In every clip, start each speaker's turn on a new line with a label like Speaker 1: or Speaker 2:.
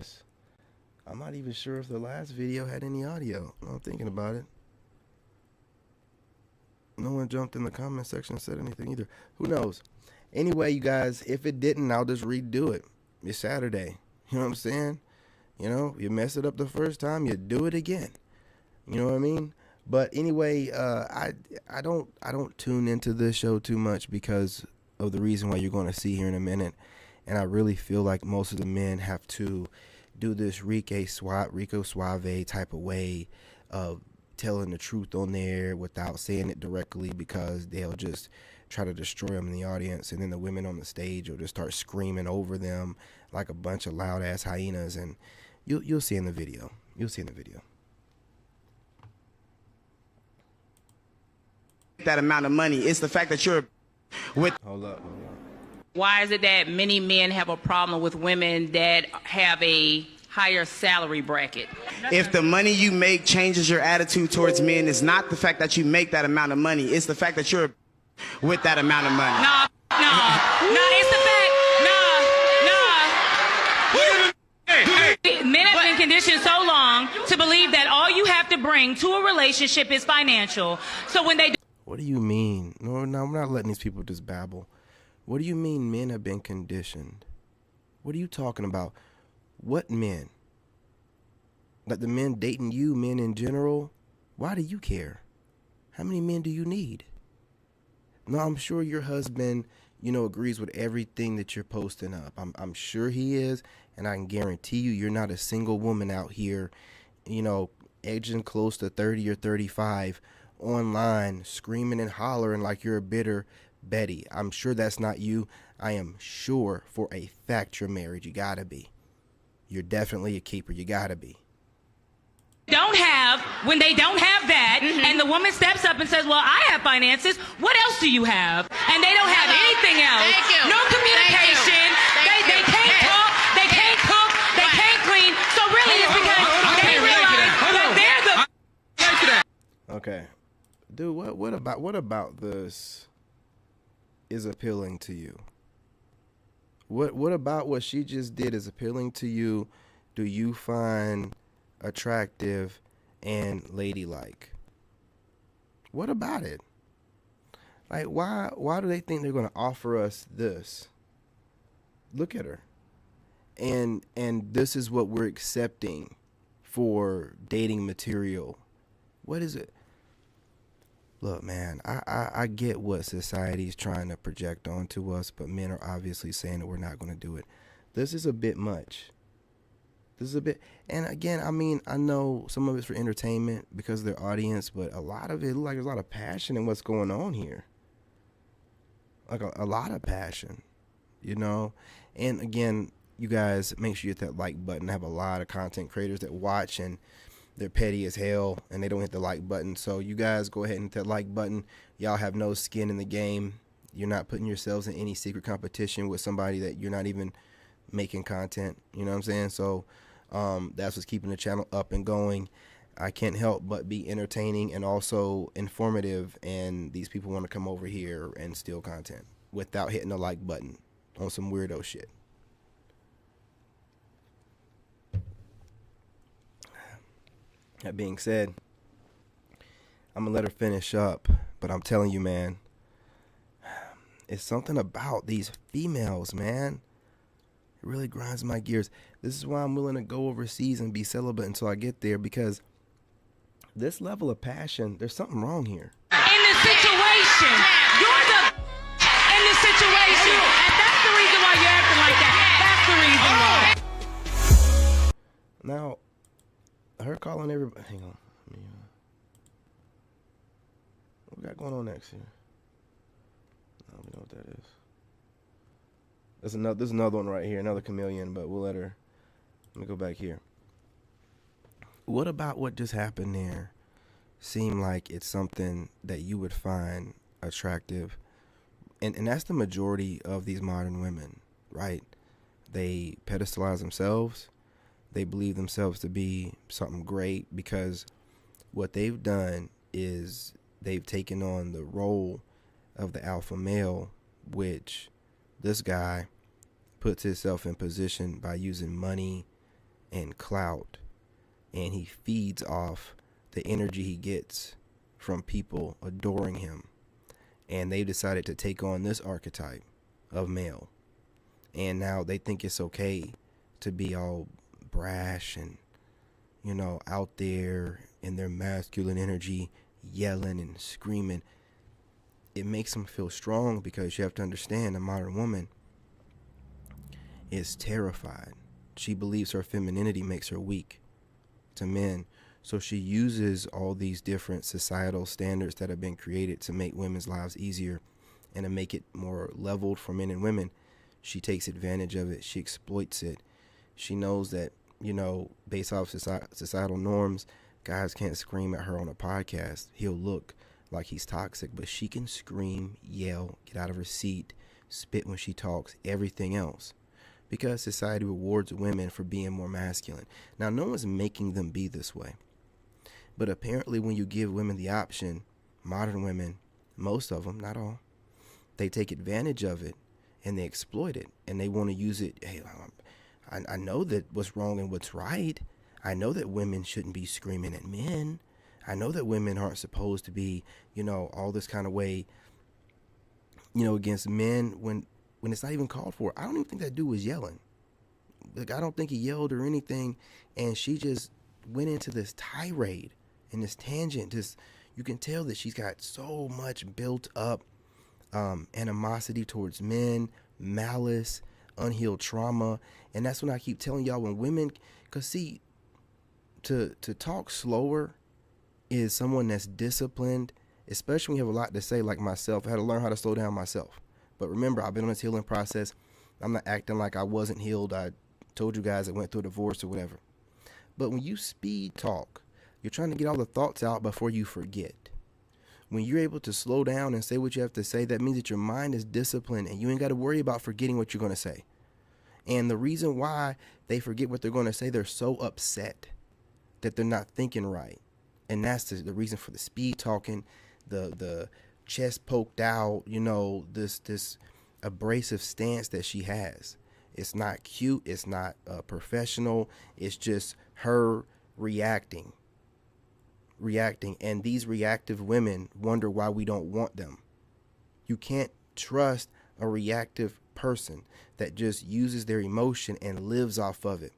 Speaker 1: this. I'm not even sure if the last video had any audio. I'm thinking about it. No one jumped in the comment section and said anything either. Who knows? Anyway, you guys, if it didn't, I'll just redo it. It's Saturday. You know what I'm saying? You know, you mess it up the first time, you do it again. You know what I mean? But anyway, I don't tune into this show too much because of the reason why you're going to see here in a minute. And I really feel like most of the men have to do this Rico Suave type of way of telling the truth on there without saying it directly, because they'll just try to destroy them in the audience, and then the women on the stage will just start screaming over them like a bunch of loud ass hyenas. And you'll see in the video. You'll see in the video.
Speaker 2: That amount of money. It's the fact that you're with.
Speaker 1: Hold up.
Speaker 3: Why is it that many men have a problem with women that have a higher salary bracket?
Speaker 2: If the money you make changes your attitude towards men, it's not the fact that you make that amount of money. It's the fact that you're with that amount of money.
Speaker 3: No, it's the fact. Men have been conditioned so long to believe that all you have to bring to a relationship is financial. So when they...
Speaker 1: What do you mean? No, I'm not letting these people just babble. What do you mean men have been conditioned? What are you talking about? What men? Like the men dating you, men in general? Why do you care? How many men do you need? No, I'm sure your husband, agrees with everything that you're posting up. I'm sure he is, and I can guarantee you're not a single woman out here, aging close to 30 or 35, online, screaming and hollering like you're a bitter Betty. I'm sure that's not you. I am sure for a fact you're married. You gotta be. You're definitely a keeper. You gotta be.
Speaker 3: When they don't have that, and the woman steps up and says, well, I have finances, what else do you have? And they don't have anything else.
Speaker 4: Thank you.
Speaker 3: No communication. They can't talk, they can't cook, they can't clean. So really it's because they realize that they're the...
Speaker 1: Okay. Dude, what about this is appealing to you? What about what she just did is appealing to you? Do you find attractive and ladylike? What about it? Like, why do they think they're going to offer us this? Look at her. And this is what we're accepting for dating material. What is it? Look, man, I get what society's trying to project onto us, but men are obviously saying that we're not going to do it. This is a bit much. This is a bit, and again, I know some of it's for entertainment because of their audience, but a lot of it, like there's a lot of passion in what's going on here. Like a lot of passion, And again, you guys, make sure you hit that like button. I have a lot of content creators that watch and they're petty as hell and they don't hit the like button. So you guys go ahead and hit that like button. Y'all have no skin in the game. You're not putting yourselves in any secret competition with somebody that you're not even making content. You know what I'm saying? So that's what's keeping the channel up and going. I can't help but be entertaining and also informative, and these people want to come over here and steal content without hitting the like button on some weirdo shit. That being said, I'm going to let her finish up, but I'm telling you, man, it's something about these females, man. It really grinds my gears. This is why I'm willing to go overseas and be celibate until I get there, because this level of passion, there's something wrong here.
Speaker 3: In the situation. You're the in the situation. And that's the reason why you're acting like that. That's the reason why.
Speaker 1: Now, her calling everybody. Hang on. What we got going on next here? I don't know what that is. There's another one right here, another chameleon, but we'll let her. Let me go back here. What about what just happened there seem like it's something that you would find attractive? And that's the majority of these modern women, right? They pedestalize themselves. They believe themselves to be something great because what they've done is they've taken on the role of the alpha male, which this guy puts himself in position by using money and clout, and he feeds off the energy he gets from people adoring him. And they decided to take on this archetype of male. And now they think it's okay to be all brash and, out there in their masculine energy, yelling and screaming. It makes them feel strong, because you have to understand, a modern woman is terrified. She believes her femininity makes her weak to men. So she uses all these different societal standards that have been created to make women's lives easier and to make it more leveled for men and women. She takes advantage of it. She exploits it. She knows that, based off societal norms, guys can't scream at her on a podcast. He'll look like he's toxic, but she can scream, yell, get out of her seat, spit when she talks, everything else, because society rewards women for being more masculine. Now, no one's making them be this way, but apparently when you give women the option, modern women, most of them, not all, they take advantage of it and they exploit it, and they want to use it. Hey, I know that what's wrong and what's right. I know that women shouldn't be screaming at men. I know that women aren't supposed to be, all this kind of way, against men when it's not even called for. I don't even think that dude was yelling. Like, I don't think he yelled or anything. And she just went into this tirade and this tangent. You can tell that she's got so much built up animosity towards men, malice, unhealed trauma. And that's when I keep telling y'all, when women, because see, to talk slower is someone that's disciplined, especially when you have a lot to say, like myself. I had to learn how to slow down myself. But remember, I've been on this healing process. I'm not acting like I wasn't healed. I told you guys I went through a divorce or whatever. But when you speed talk, you're trying to get all the thoughts out before you forget. When you're able to slow down and say what you have to say, that means that your mind is disciplined and you ain't got to worry about forgetting what you're going to say. And the reason why they forget what they're going to say, they're so upset that they're not thinking right. And that's the reason for the speed talking, the chest poked out, this abrasive stance that she has. It's not cute. It's not professional. It's just her reacting. And these reactive women wonder why we don't want them. You can't trust a reactive person that just uses their emotion and lives off of it,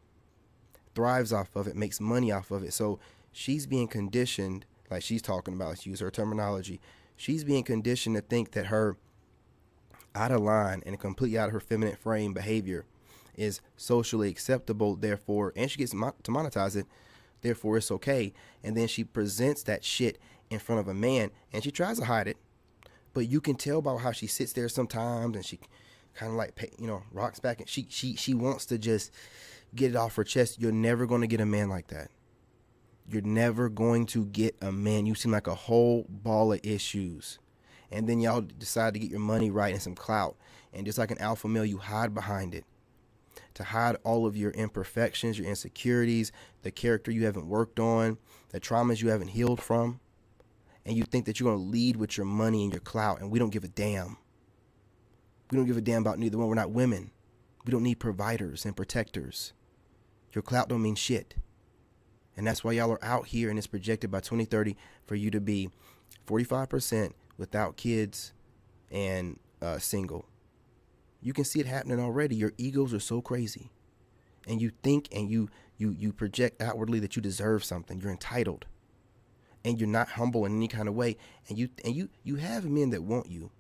Speaker 1: thrives off of it, makes money off of it. So she's being conditioned, like she's talking about, let's use her terminology. She's being conditioned to think that her out of line and completely out of her feminine frame behavior is socially acceptable, therefore, and she gets to monetize it, therefore it's okay. And then she presents that shit in front of a man and she tries to hide it, but you can tell by how she sits there sometimes and she kind of like, rocks back, and she wants to just get it off her chest. You're never going to get a man like that. You're never going to get a man. You seem like a whole ball of issues. And then y'all decide to get your money right and some clout. And just like an alpha male, you hide behind it. To hide all of your imperfections, your insecurities, the character you haven't worked on, the traumas you haven't healed from. And you think that you're going to lead with your money and your clout. And we don't give a damn. We don't give a damn about neither one. We're not women. We don't need providers and protectors. Your clout don't mean shit. And that's why y'all are out here, and it's projected by 2030 for you to be 45% without kids and single. You can see it happening already. Your egos are so crazy. And you think and you project outwardly that you deserve something. You're entitled. And you're not humble in any kind of way. And you have men that want you.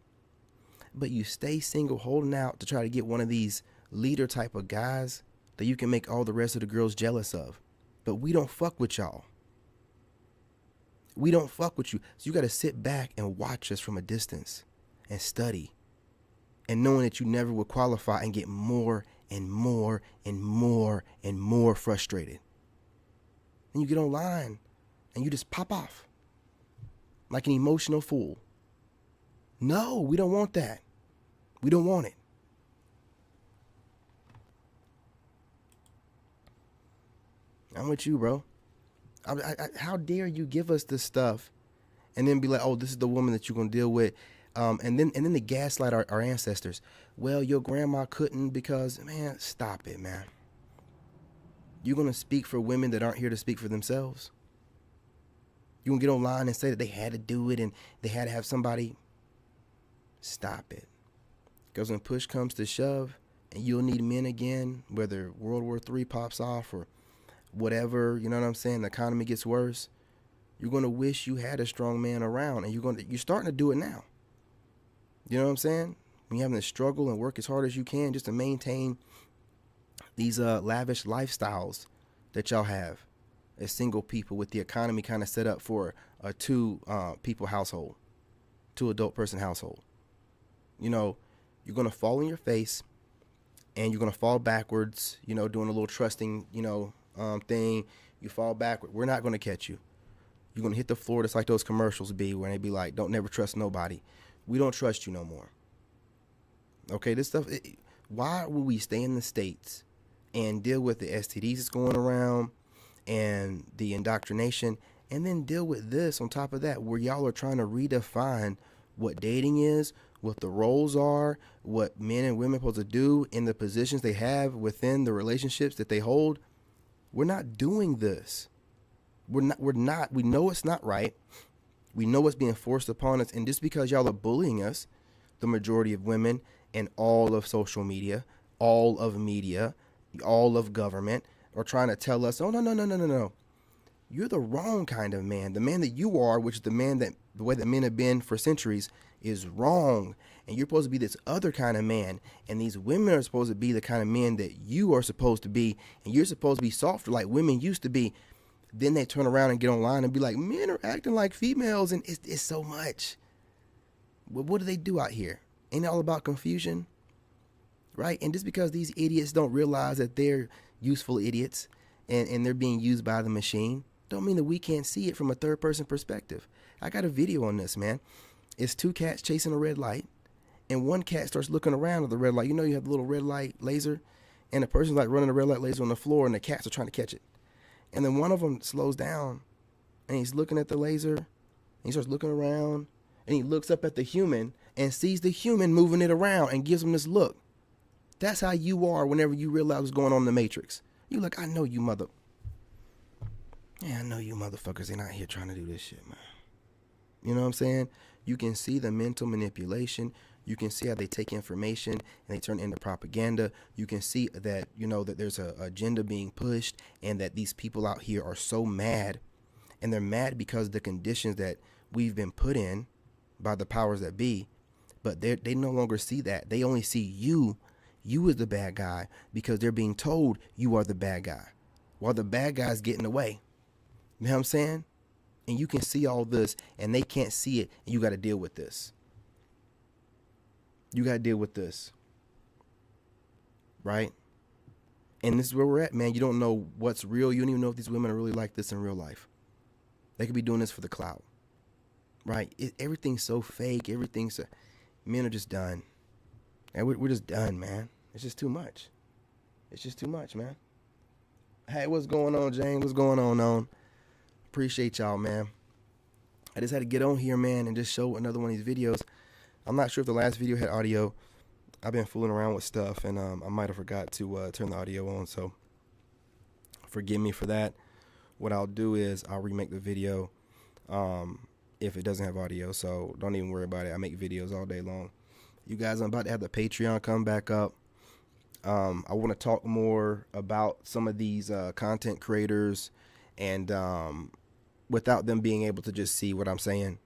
Speaker 1: But you stay single, holding out to try to get one of these leader type of guys that you can make all the rest of the girls jealous of. But we don't fuck with y'all. We don't fuck with you. So you got to sit back and watch us from a distance and study. And knowing that you never will qualify and get more and more and more and more frustrated. And you get online and you just pop off like an emotional fool. No, we don't want that. We don't want it. I'm with you, bro. How dare you give us this stuff and then be like, oh, this is the woman that you're going to deal with. And then they gaslight our ancestors. Well, your grandma couldn't because, man, stop it, man. You're going to speak for women that aren't here to speak for themselves. You're going to get online and say that they had to do it and they had to have somebody. Stop it. Because when push comes to shove and you'll need men again, whether World War III pops off or whatever, you know what I'm saying, the economy gets worse, you're going to wish you had a strong man around, and you're starting to do it now. You know what I'm saying? When you're having to struggle and work as hard as you can just to maintain these lavish lifestyles that y'all have as single people, with the economy kind of set up for a two people household, 2 adult person household. You know, you're going to fall on your face and you're going to fall backwards, you know, doing a little trusting, you know, thing. You fall backward. We're not going to catch you. You're going to hit the floor just like those commercials be, where they be like, don't never trust nobody. We don't trust you no more. Okay, this stuff, why would we stay in the States and deal with the STDs that's going around and the indoctrination, and then deal with this on top of that, where y'all are trying to redefine what dating is, what the roles are, what men and women are supposed to do in the positions they have within the relationships that they hold? We're not doing this. We know it's not right. We know it's being forced upon us. And just because y'all are bullying us, the majority of women and all of social media, all of media, all of government are trying to tell us, oh, no. You're the wrong kind of man. The man that you are, which is the way that men have been for centuries, is wrong. And you're supposed to be this other kind of man. And these women are supposed to be the kind of men that you are supposed to be. And you're supposed to be softer like women used to be. Then they turn around and get online and be like, men are acting like females. And it's so much. But what do they do out here? Ain't it all about confusion? Right? And just because these idiots don't realize that they're useful idiots and they're being used by the machine, don't mean that we can't see it from a third person perspective. I got a video on this, man. It's 2 cats chasing a red light, and one cat starts looking around at the red light. You know, you have the little red light laser, and the person's like running the red light laser on the floor, and the cats are trying to catch it. And then one of them slows down, and he's looking at the laser, and he starts looking around, and he looks up at the human and sees the human moving it around and gives him this look. That's how you are whenever you realize what's going on in the Matrix. You look, I know you I know you motherfuckers ain't out here trying to do this shit, man. You know what I'm saying? You can see the mental manipulation. You can see how they take information and they turn it into propaganda. You can see that, you know, that there's an agenda being pushed, and that these people out here are so mad. And they're mad because of the conditions that we've been put in by the powers that be. But they no longer see that. They only see you as the bad guy, because they're being told you are the bad guy, while the bad guy's getting away. You know what I'm saying? And you can see all this, and they can't see it, and you got to deal with this. You got to deal with this. Right? And this is where we're at, man. You don't know what's real. You don't even know if these women are really like this in real life. They could be doing this for the clout. Right? Everything's so fake. Men are just done. And we're just done, man. It's just too much. It's just too much, man. Hey, what's going on, James? What's going on? Appreciate y'all, man. I just had to get on here, man, and just show another one of these videos. I'm not sure if the last video had audio. I've been fooling around with stuff, and I might have forgot to turn the audio on, so forgive me for that. What I'll do is I'll remake the video if it doesn't have audio, so don't even worry about it. I make videos all day long. You guys, I'm about to have the Patreon come back up. I want to talk more about some of these content creators, and without them being able to just see what I'm saying,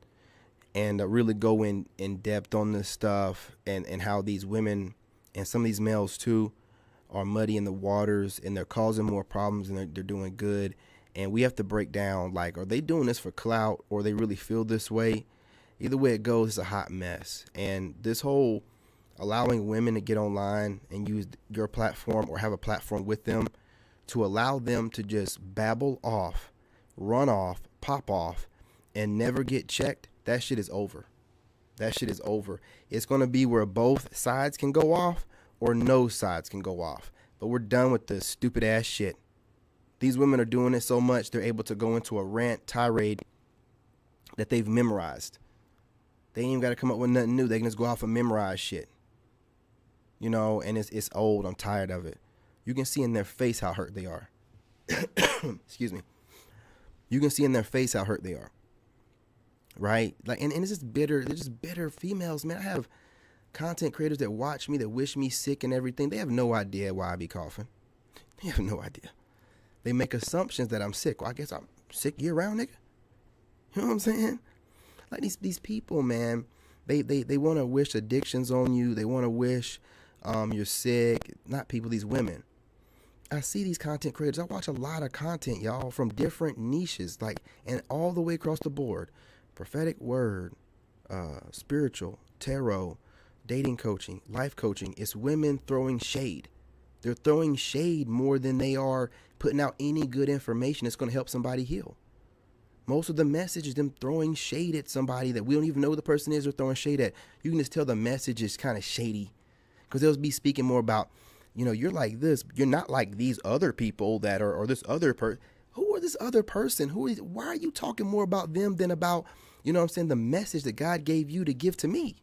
Speaker 1: and really go in depth on this stuff, and how these women and some of these males too are muddying the waters, and they're causing more problems, and they're doing good. And we have to break down, like, are they doing this for clout, or they really feel this way? Either way it goes, it's a hot mess. And this whole allowing women to get online and use your platform, or have a platform with them, to allow them to just babble off, run off, pop off, and never get checked, that shit is over. That shit is over. It's going to be where both sides can go off, or no sides can go off. But we're done with this stupid ass shit. These women are doing it so much, they're able to go into a rant tirade that they've memorized. They ain't even got to come up with nothing new. They can just go off and memorize shit. You know, and it's old. I'm tired of it. You can see in their face how hurt they are. excuse me, you can see in their face how hurt they are, right? Like, and it's just bitter. They're just bitter females, man. I have content creators that watch me, that wish me sick and everything. They have no idea why I be coughing. They have no idea. They make assumptions that I'm sick. Well, I guess I'm sick year round, nigga. You know what I'm saying? Like these people, man, they want to wish addictions on you. They want to wish you're sick. Not people, these women. I see these content creators. I watch a lot of content, y'all, from different niches, like, and all the way across the board. Prophetic word, spiritual, tarot, dating coaching, life coaching. It's women throwing shade. They're throwing shade more than they are putting out any good information that's going to help somebody heal. Most of the message is them throwing shade at somebody that we don't even know who the person is they're throwing shade at. You can just tell the message is kind of shady, because they'll be speaking more about, you know, you're like this. You're not like these other people that are, or this other person. Who are this other person? Why are you talking more about them than about, you know what I'm saying, the message that God gave you to give to me?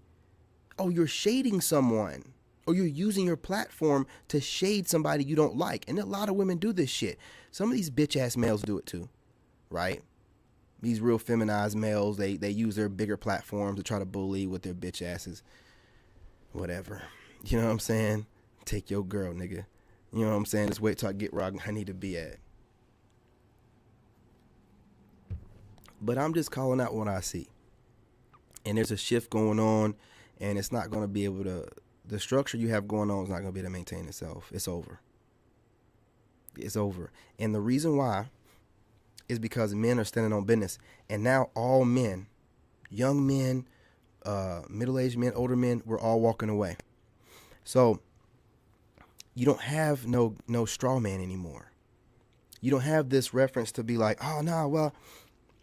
Speaker 1: Oh, you're shading someone, or you're using your platform to shade somebody you don't like. And a lot of women do this shit. Some of these bitch ass males do it too, right? These real feminized males, they use their bigger platforms to try to bully with their bitch asses. Whatever. You know what I'm saying? Take your girl, nigga. You know what I'm saying? Just wait till I get where I need to be at. But I'm just calling out what I see. And there's a shift going on, and it's not going to be able to, the structure you have going on is not going to be able to maintain itself. It's over. It's over. And the reason why is because men are standing on business. And now all men, young men, middle-aged men, older men, we're all walking away. So you don't have no straw man anymore. You don't have this reference to be like, oh, no, well,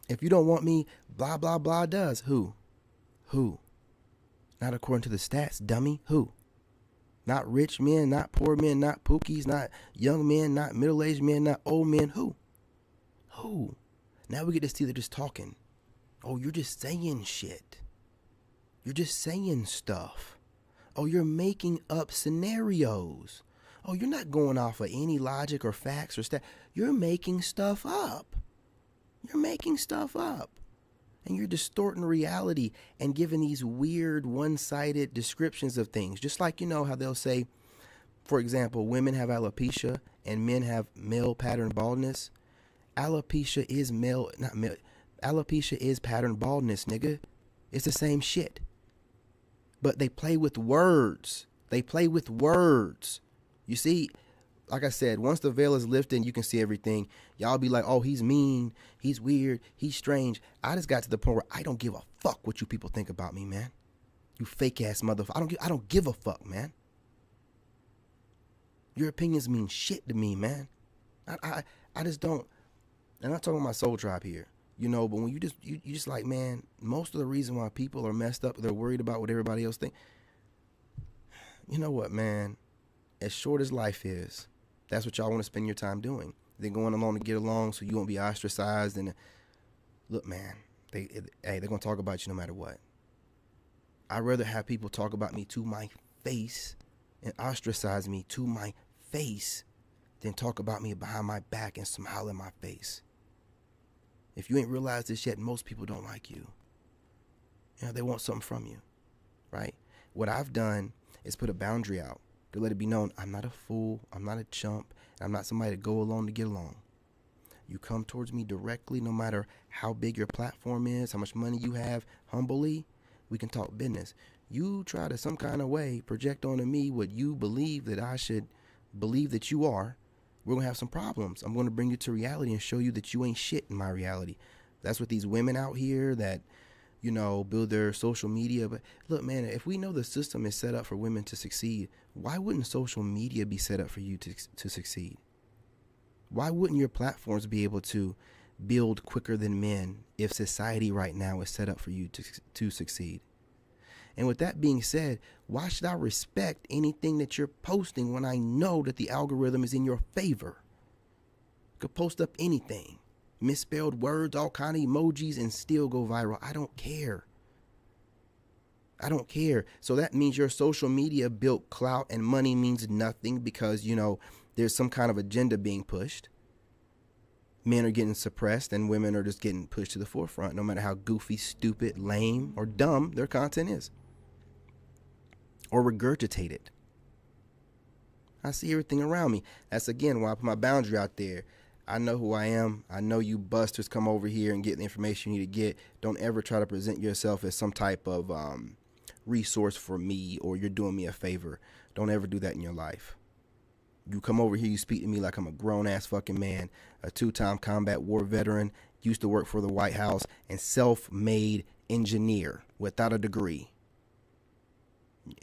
Speaker 1: if you don't want me, blah, blah, blah does. Who? Not according to the stats, dummy. Who? Not rich men, not poor men, not pookies, not young men, not middle-aged men, not old men. Who? Now we get to see they're just talking. Oh, you're just saying shit. You're just saying stuff. Oh, you're making up scenarios. Oh, you're not going off of any logic or facts or stuff. You're making stuff up. And you're distorting reality and giving these weird one-sided descriptions of things. Just like, you know, how they'll say, for example, women have alopecia and men have male pattern baldness. Alopecia is alopecia is pattern baldness, nigga. It's the same shit. But they play with words. You see, like I said, once the veil is lifted, you can see everything. Y'all be like, oh, he's mean, he's weird, he's strange. I just got to the point where I don't give a fuck what you people think about me, man. You fake ass motherfucker. I don't give a fuck, man. Your opinions mean shit to me, man. I just don't. And I'm not talking about my soul tribe here, you know, but when you just like, man, most of the reason why people are messed up, they're worried about what everybody else think. You know what, man? As short as life is, that's what y'all want to spend your time doing. They're going along to get along so you won't be ostracized. And look, man, they're going to talk about you no matter what. I'd rather have people talk about me to my face and ostracize me to my face than talk about me behind my back and smile in my face. If you ain't realized this yet, most people don't like you. You know, they want something from you, right? What I've done is put a boundary out to let it be known I'm not a fool, I'm not a chump, and I'm not somebody to go along to get along. You come towards me directly, no matter how big your platform is, how much money you have, humbly, we can talk business. You try to some kind of way project onto me what you believe that I should believe that you are, we're going to have some problems. I'm going to bring you to reality and show you that you ain't shit in my reality. That's what these women out here that, you know, build their social media. But look, man, if we know the system is set up for women to succeed, why wouldn't social media be set up for you to succeed? Why wouldn't your platforms be able to build quicker than men if society right now is set up for you to succeed? And with that being said, why should I respect anything that you're posting when I know that the algorithm is in your favor? You could post up anything, misspelled words, all kind of emojis, and still go viral. I don't care. So that means your social media built clout and money means nothing because, you know, there's some kind of agenda being pushed. Men are getting suppressed and women are just getting pushed to the forefront, no matter how goofy, stupid, lame, or dumb their content is. Or regurgitated. I see everything around me. That's, again, why I put my boundary out there. I know who I am. I know you busters come over here and get the information you need to get. Don't ever try to present yourself as some type of resource for me or you're doing me a favor. Don't ever do that in your life. You come over here, you speak to me like I'm a grown-ass fucking man, a 2-time combat war veteran, used to work for the White House, and self-made engineer without a degree,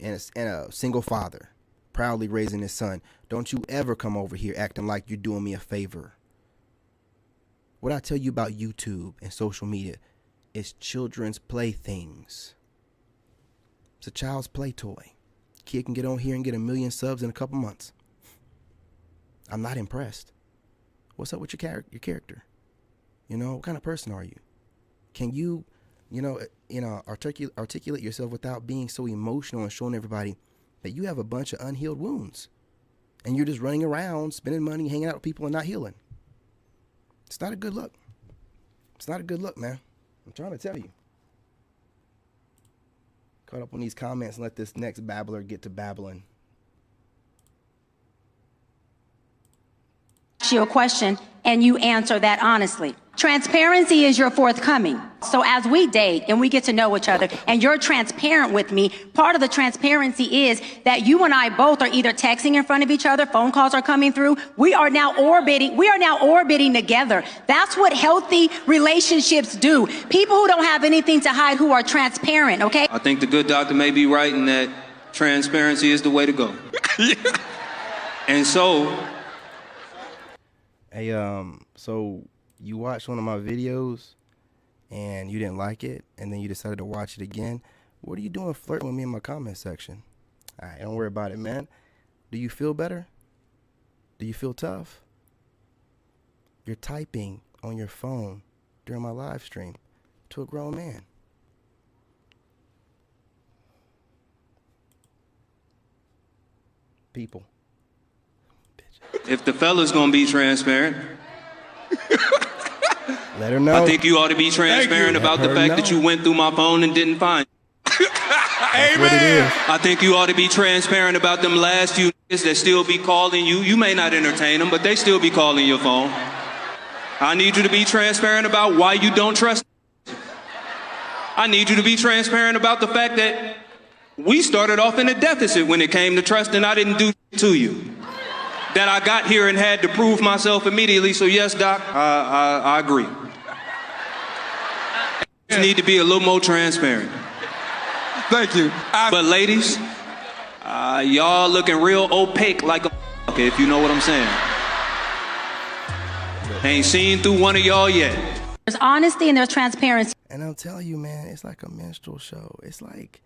Speaker 1: and a single father, proudly raising his son. Don't you ever come over here acting like you're doing me a favor. What I tell you about YouTube and social media is children's playthings. It's a child's play toy. Kid can get on here and get 1 million subs in a couple months. I'm not impressed. What's up with your character? You know, what kind of person are you? Can you articulate yourself without being so emotional and showing everybody that you have a bunch of unhealed wounds and you're just running around, spending money, hanging out with people and not healing? It's not a good look. It's not a good look, man. I'm trying to tell you. Caught up on these comments and let this next babbler get to babbling.
Speaker 3: You a question and you answer that honestly. Transparency is your forthcoming. So as we date and we get to know each other and you're transparent with me, part of the transparency is that you and I both are either texting in front of each other, phone calls are coming through. We are now orbiting together. That's what healthy relationships do. People who don't have anything to hide, who are transparent, okay?
Speaker 4: I think the good doctor may be right in that transparency is the way to go. And so...
Speaker 1: Hey, so you watched one of my videos and you didn't like it and then you decided to watch it again. What are you doing flirting with me in my comment section? All right, don't worry about it, man. Do you feel better? Do you feel tough? You're typing on your phone during my live stream to a grown man. People.
Speaker 4: If the fella's gonna be transparent,
Speaker 1: let her know.
Speaker 4: I think you ought to be transparent about the fact that you went through my phone and didn't find it.
Speaker 1: Amen.
Speaker 4: I think you ought to be transparent about them last few niggas that still be calling you. You may not entertain them, but they still be calling your phone. I need you to be transparent about why you don't trust them. I need you to be transparent about the fact that we started off in a deficit when it came to trust and I didn't do to you. That I got here and had to prove myself immediately. So yes, Doc, I agree. You need to be a little more transparent.
Speaker 5: Thank you.
Speaker 4: But ladies, y'all looking real opaque like a if you know what I'm saying. Ain't seen through one of y'all yet.
Speaker 3: There's honesty and there's transparency.
Speaker 1: And I'll tell you, man, it's like a minstrel show. It's like,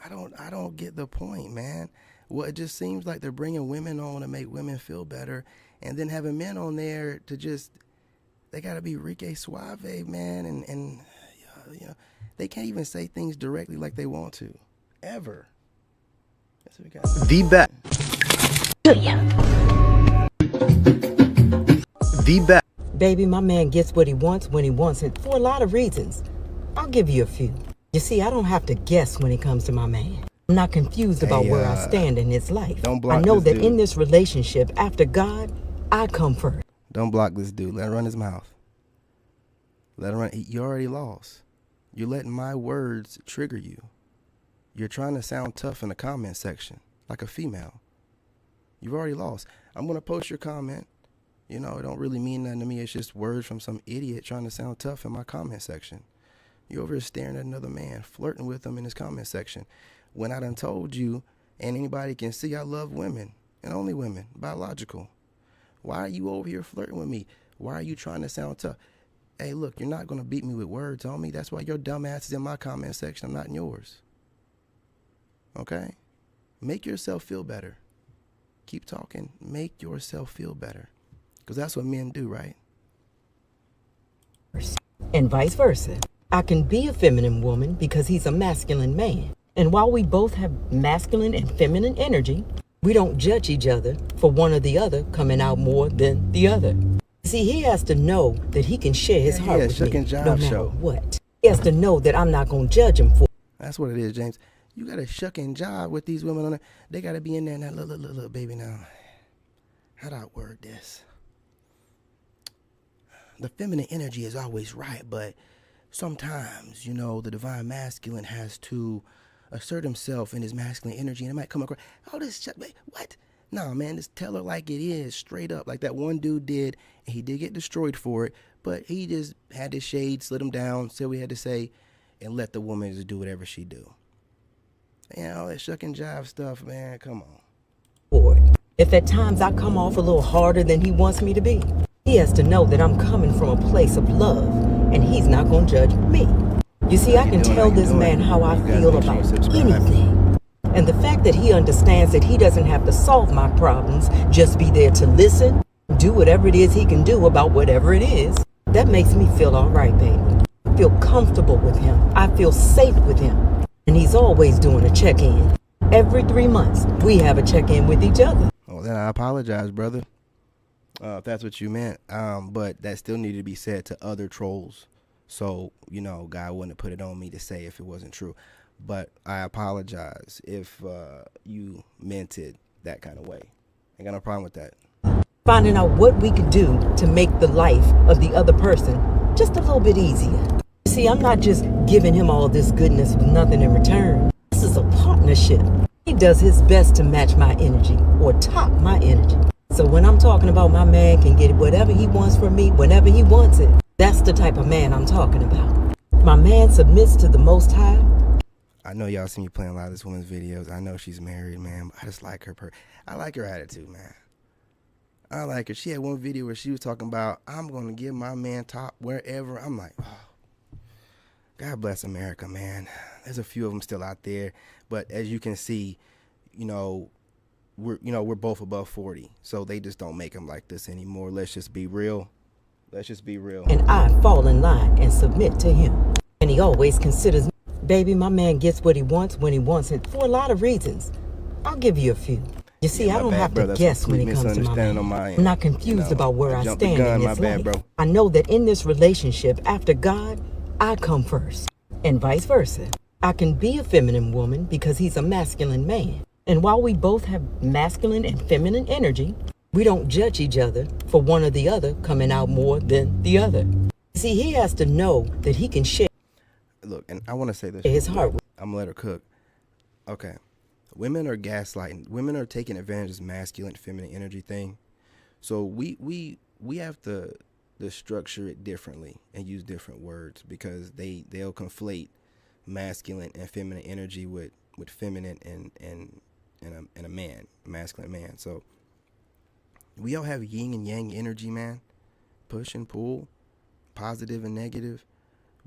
Speaker 1: I don't get the point, man. Well, it just seems like they're bringing women on to make women feel better and then having men on there to just, they got to be Rique Suave, man. And you know, they can't even say things directly like they want to, ever. That's what we got.
Speaker 6: The best. The best.
Speaker 7: Baby, my man gets what he wants when he wants it for a lot of reasons. I'll give you a few. You see, I don't have to guess when it comes to my man. I'm not confused about where I stand in his life.
Speaker 1: Don't block
Speaker 7: I know
Speaker 1: this
Speaker 7: that
Speaker 1: dude.
Speaker 7: in this relationship, after God, I come first.
Speaker 1: Don't block this dude. Let him run his mouth. Let him run. You already lost. You're letting my words trigger you. You're trying to sound tough in the comment section, like a female. You've already lost. I'm going to post your comment. You know, it don't really mean nothing to me. It's just words from some idiot trying to sound tough in my comment section. You're over here staring at another man, flirting with him in his comment section. When I done told you, and anybody can see I love women, and only women, biological. Why are you over here flirting with me? Why are you trying to sound tough? Hey, look, you're not going to beat me with words, homie. That's why your dumb ass is in my comment section. I'm not in yours. Okay? Make yourself feel better. Keep talking. Make yourself feel better. Because that's what men do, right?
Speaker 7: And vice versa. I can be a feminine woman because he's a masculine man. And while we both have masculine and feminine energy, we don't judge each other for one or the other coming out more than the other. See, he has to know that he can share his heart with
Speaker 1: Shuck
Speaker 7: me
Speaker 1: and Jive
Speaker 7: no matter
Speaker 1: show.
Speaker 7: what. He has to know that I'm not going to judge him for.
Speaker 1: That's what it is, James. You got to shuck and jive with these women on it. They got to be in there now. Look, baby, now. How do I word this? The feminine energy is always right, but sometimes, you know, the divine masculine has to assert himself in his masculine energy, and it might come across, oh, this shit, what? No, man, just tell her like it is, straight up, like that one dude did, and he did get destroyed for it, but he just had his shade, slid him down, said what he had to say, and let the woman just do whatever she do. And all that shuck and jive stuff, man, come on.
Speaker 7: For it. If at times I come off a little harder than he wants me to be, he has to know that I'm coming from a place of love, and he's not going to judge me. You see, I can tell this man how I feel about anything. And the fact that he understands that he doesn't have to solve my problems, just be there to listen, do whatever it is he can do about whatever it is, that makes me feel all right, baby. I feel comfortable with him. I feel safe with him. And he's always doing a check-in. Every 3 months, we have a check-in with each other.
Speaker 1: Well, then I apologize, brother, if that's what you meant. But that still needed to be said to other trolls. So, you know, God wouldn't have put it on me to say if it wasn't true. But I apologize if you meant it that kind of way. Ain't got no problem with that.
Speaker 7: Finding out what we could do to make the life of the other person just a little bit easier. See, I'm not just giving him all this goodness with nothing in return. This is a partnership. He does his best to match my energy or top my energy. So when I'm talking about my man can get whatever he wants from me whenever he wants it, that's the type of man I'm talking about. My man submits to the Most High.
Speaker 1: I know y'all seen me playing a lot of this woman's videos. I know she's married, man, but I just like her. I like her attitude, man. I like her. She had one video where she was talking about, I'm going to give my man top wherever. I'm like, oh, God bless America, man. There's a few of them still out there. But as you can see, we're both above 40. So they just don't make them like this anymore. Let's just be real. Let's just be real.
Speaker 7: And I fall in line and submit to him. And he always considers me. Baby, my man gets what he wants when he wants it for a lot of reasons. I'll give you a few. You see, I don't have to guess when it comes to my man. I'm not confused about where I stand in his life. I know that in this relationship, after God, I come first, and vice versa. I can be a feminine woman because he's a masculine man. And while we both have masculine and feminine energy, we don't judge each other for one or the other coming out more than the other. See, he has to know that he can share.
Speaker 1: Look, and I want to say this.
Speaker 7: His heart.
Speaker 1: I'm going to let her cook. Okay. Women are gaslighting. Women are taking advantage of this masculine, feminine energy thing. So we have to structure it differently and use different words because they'll conflate masculine and feminine energy with feminine and a man, a masculine man. So we all have yin and yang energy, man. Push and pull, positive and negative.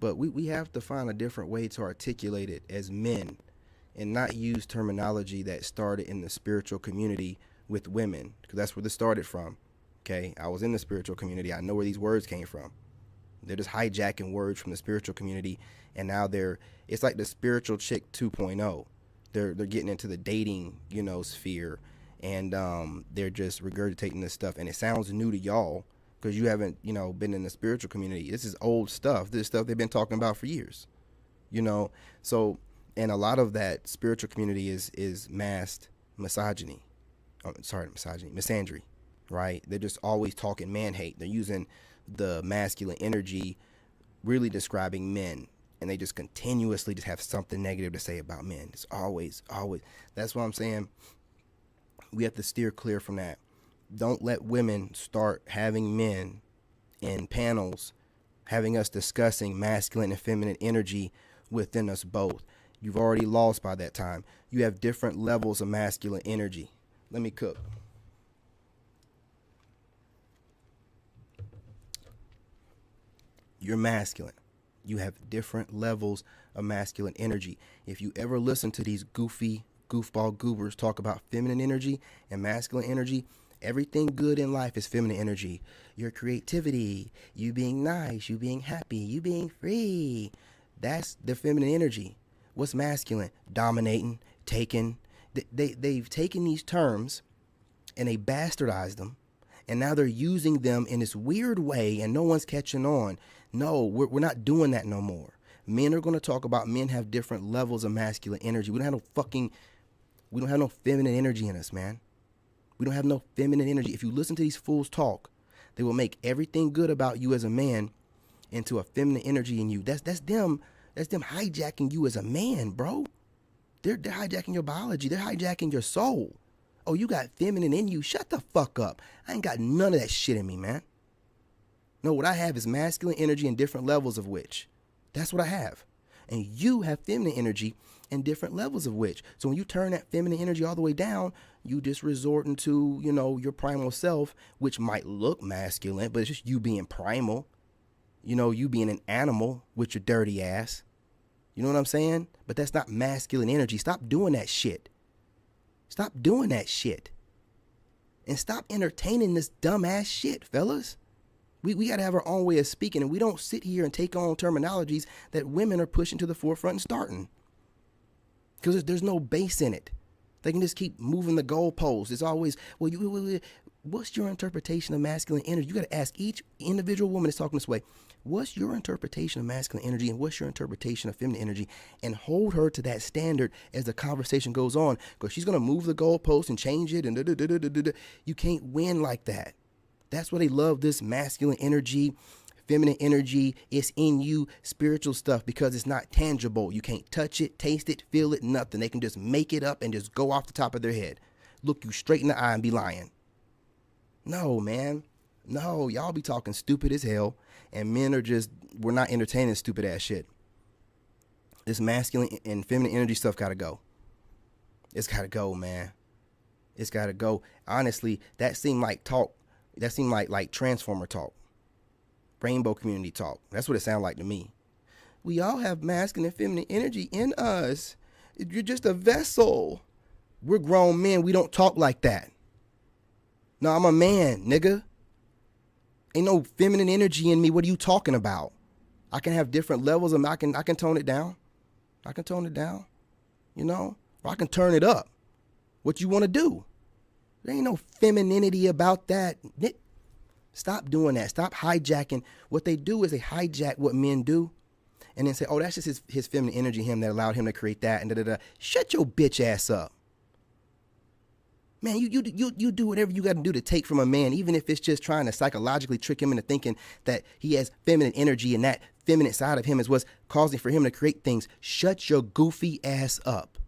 Speaker 1: But we have to find a different way to articulate it as men and not use terminology that started in the spiritual community with women, because that's where this started from. Okay, I was in the spiritual community. I know where these words came from. They're just hijacking words from the spiritual community, and now it's like the spiritual chick 2.0. They're getting into the dating, sphere, and they're just regurgitating this stuff, and it sounds new to y'all because you haven't, been in the spiritual community. This is old stuff. This stuff they've been talking about for years, So, and a lot of that spiritual community is masked misandry, right? They're just always talking man hate. They're using the masculine energy, really describing men, and they just continuously just have something negative to say about men. It's always. That's what I'm saying. We have to steer clear from that. Don't let women start having men in panels, having us discussing masculine and feminine energy within us both. You've already lost by that time. You have different levels of masculine energy. Let me cook. You're masculine. You have different levels of masculine energy. If you ever listen to these goofball goobers talk about feminine energy and masculine energy, everything good in life is feminine energy. Your creativity, you being nice, you being happy, you being free. That's the feminine energy. What's masculine? Dominating, taking. They've taken these terms and they bastardized them And now they're using them in this weird way and no one's catching on. No, we're not doing that no more. Men are going to talk about men have different levels of masculine energy. We don't have no feminine energy in us, man. We don't have no feminine energy. If you listen to these fools talk, they will make everything good about you as a man into a feminine energy in you. That's them hijacking you as a man, bro. They're hijacking your biology. They're hijacking your soul. Oh, you got feminine in you. Shut the fuck up. I ain't got none of that shit in me, man. No, what I have is masculine energy and different levels of which. That's what I have. And you have feminine energy and different levels of which. So when you turn that feminine energy all the way down, you just resorting to, your primal self, which might look masculine, but it's just you being primal. You being an animal with your dirty ass. You know what I'm saying? But that's not masculine energy. Stop doing that shit. Stop doing that shit. And stop entertaining this dumbass shit, fellas. We got to have our own way of speaking, and we don't sit here and take on terminologies that women are pushing to the forefront and starting. Because there's no base in it. They can just keep moving the goalposts. It's always, what's your interpretation of masculine energy? You got to ask each individual woman that's talking this way, what's your interpretation of masculine energy and what's your interpretation of feminine energy? And hold her to that standard as the conversation goes on, because she's going to move the goalpost and change it. And you can't win like that. That's why they love this masculine energy, feminine energy. It's in you, spiritual stuff, because it's not tangible. You can't touch it, taste it, feel it, nothing. They can just make it up and just go off the top of their head. Look you straight in the eye and be lying. No, man. No, y'all be talking stupid as hell. And men we're not entertaining stupid ass shit. This masculine and feminine energy stuff gotta go. It's gotta go, man. It's gotta go. Honestly, that seemed like talk. That seemed like Transformer talk. Rainbow community talk. That's what it sounded like to me. We all have masculine and feminine energy in us. You're just a vessel. We're grown men. We don't talk like that. No, I'm a man, nigga. Ain't no feminine energy in me. What are you talking about? I can have different levels of I can tone it down. I can tone it down. Or I can turn it up. What you want to do? There ain't no femininity about that. Stop doing that. Stop hijacking. What they do is they hijack what men do and then say, oh, that's just his feminine energy in him that allowed him to create that and da-da-da. Shut your bitch ass up. Man, you do whatever you got to do to take from a man, even if it's just trying to psychologically trick him into thinking that he has feminine energy and that feminine side of him is what's causing for him to create things. Shut your goofy ass up.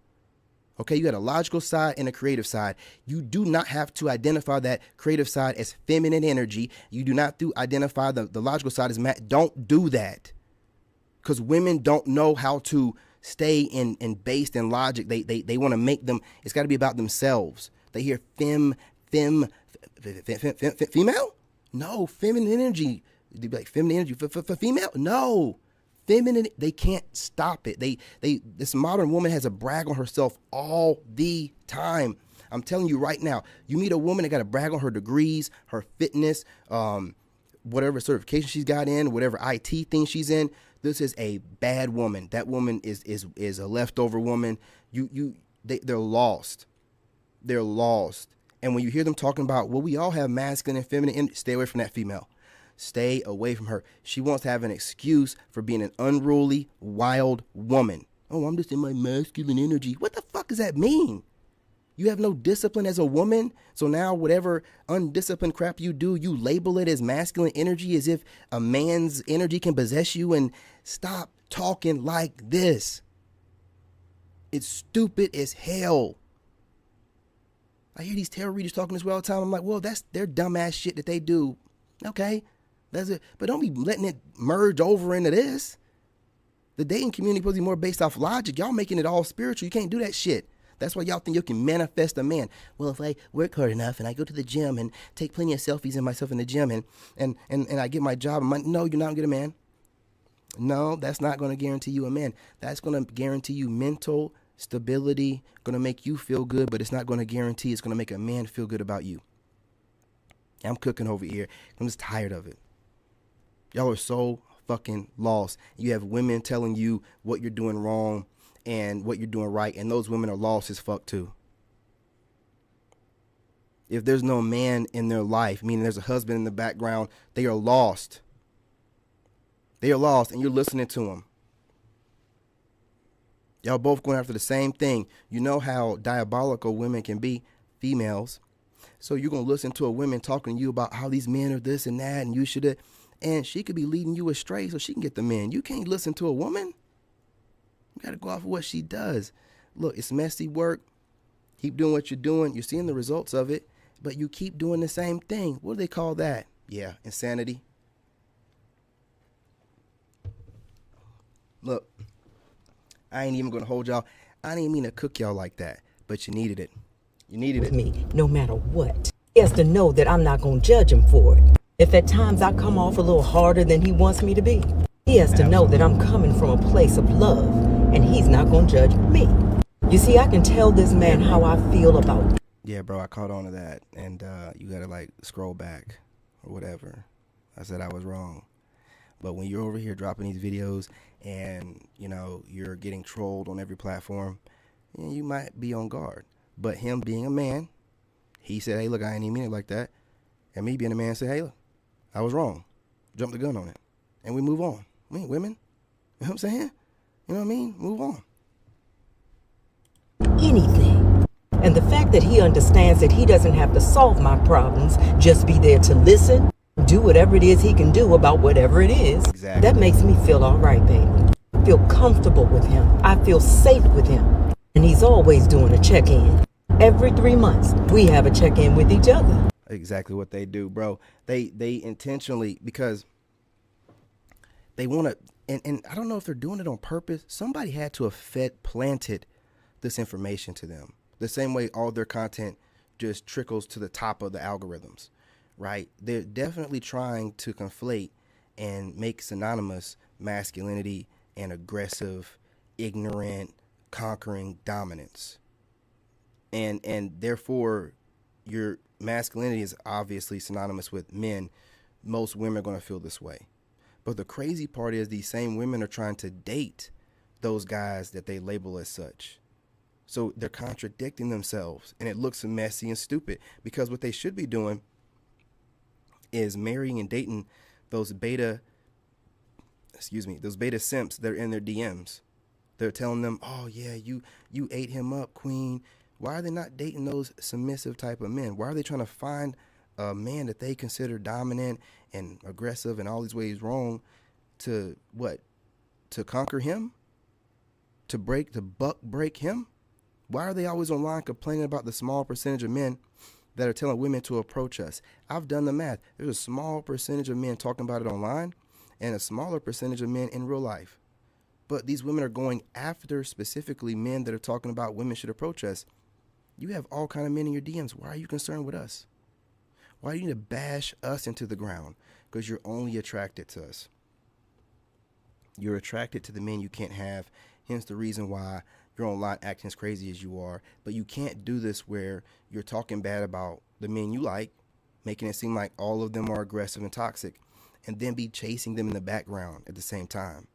Speaker 1: Okay, you got a logical side and a creative side. You do not have to identify that creative side as feminine energy. You do not have to identify the logical side as don't do that. Because women don't know how to stay in based in logic. They want to make them, it's got to be about themselves. They hear female? No, feminine energy. They be like, feminine energy for female? No. Feminine, they can't stop it. This modern woman has a brag on herself all the time. I'm telling you right now, you meet a woman that got to brag on her degrees, her fitness, whatever certification she's got in, whatever IT thing she's in. This is a bad woman. That woman is a leftover woman. They're lost. They're lost. And when you hear them talking about, well, we all have masculine and feminine, stay away from that female. Stay away from her. She wants to have an excuse for being an unruly, wild woman. Oh, I'm just in my masculine energy. What the fuck does that mean? You have no discipline as a woman. So now whatever undisciplined crap you do, you label it as masculine energy as if a man's energy can possess you. And stop talking like this. It's stupid as hell. I hear these tarot readers talking this way all the time. I'm like, well, that's their dumbass shit that they do. Okay. That's it. But don't be letting it merge over into this. The dating community supposed to be more based off logic. Y'all making it all spiritual. You can't do that shit. That's why y'all think you can manifest a man. Well, if I work hard enough and I go to the gym and take plenty of selfies of myself in the gym and I get my job, no, you're not going to get a man. No, that's not going to guarantee you a man. That's going to guarantee you mental stability, going to make you feel good, but it's not going to guarantee it's going to make a man feel good about you. I'm cooking over here. I'm just tired of it. Y'all are so fucking lost. You have women telling you what you're doing wrong and what you're doing right, and those women are lost as fuck too. If there's no man in their life, meaning there's a husband in the background, they are lost. They are lost, and you're listening to them. Y'all both going after the same thing. You know how diabolical women can be, females. So you're going to listen to a woman talking to you about how these men are this and that, and you should, and she could be leading you astray so she can get the men. You can't listen to a woman. You got to go off of what she does. Look, it's messy work. Keep doing what you're doing. You're seeing the results of it, but you keep doing the same thing. What do they call that? Yeah, insanity. Look, I ain't even going to hold y'all. I didn't mean to cook y'all like that, but you needed it. You needed it.
Speaker 7: Me, no matter what. He has to know that I'm not going to judge him for it. If at times I come off a little harder than he wants me to be, he has to know that I'm coming from a place of love, and he's not going to judge me. You see, I can tell this man how I feel about.
Speaker 1: Yeah, bro, I caught on to that, and you got to, like, scroll back or whatever. I said I was wrong. But when you're over here dropping these videos and, you know, you're getting trolled on every platform, you might be on guard. But him being a man, he said, hey, look, I ain't even mean it like that. And me being a man said, hey, look, I was wrong. Jump the gun on it. And we move on. We ain't women. You know what I'm saying? You know what I mean? Move on.
Speaker 7: Anything. And the fact that he understands that he doesn't have to solve my problems, just be there to listen, do whatever it is he can do about whatever it is.
Speaker 1: Exactly.
Speaker 7: That makes me feel all right, baby. I feel comfortable with him. I feel safe with him. And he's always doing a check-in. Every 3 months, we have a check-in with each other.
Speaker 1: Exactly what they do, bro. They intentionally, because they want to, and I don't know if they're doing it on purpose. Somebody had to have planted this information to them. The same way all their content just trickles to the top of the algorithms, right? They're definitely trying to conflate and make synonymous masculinity and aggressive, ignorant, conquering dominance. And therefore, your masculinity is obviously synonymous with men. Most women are going to feel this way. But the crazy part is these same women are trying to date those guys that they label as such. So they're contradicting themselves, and it looks messy and stupid, because what they should be doing is marrying and dating those beta simps that are in their DMs. They're telling them, oh yeah, you ate him up, queen. Why are they not dating those submissive type of men? Why are they trying to find a man that they consider dominant and aggressive and all these ways wrong to what? To conquer him? To break him? Why are they always online complaining about the small percentage of men that are telling women to approach us? I've done the math. There's a small percentage of men talking about it online and a smaller percentage of men in real life. But these women are going after specifically men that are talking about women should approach us. You have all kind of men in your DMs. Why are you concerned with us? Why do you need to bash us into the ground? Because you're only attracted to us. You're attracted to the men you can't have. Hence the reason why you're online acting as crazy as you are. But you can't do this where you're talking bad about the men you like, making it seem like all of them are aggressive and toxic, and then be chasing them in the background at the same time.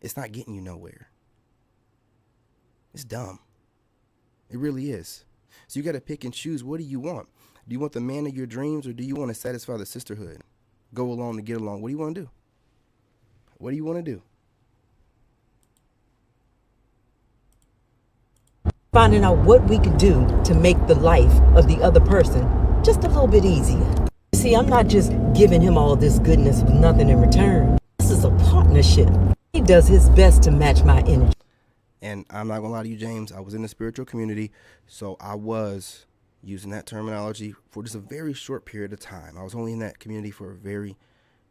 Speaker 1: It's not getting you nowhere. It's dumb. It really is. So you got to pick and choose. What do you want? Do you want the man of your dreams, or do you want to satisfy the sisterhood? Go along to get along. What do you want to do? What do you want to do?
Speaker 7: Finding out what we could do to make the life of the other person just a little bit easier. See, I'm not just giving him all this goodness with nothing in return. This is a partnership. He does his best to match my energy.
Speaker 1: And I'm not going to lie to you, James, I was in the spiritual community, so I was using that terminology for just a very short period of time. I was only in that community for a very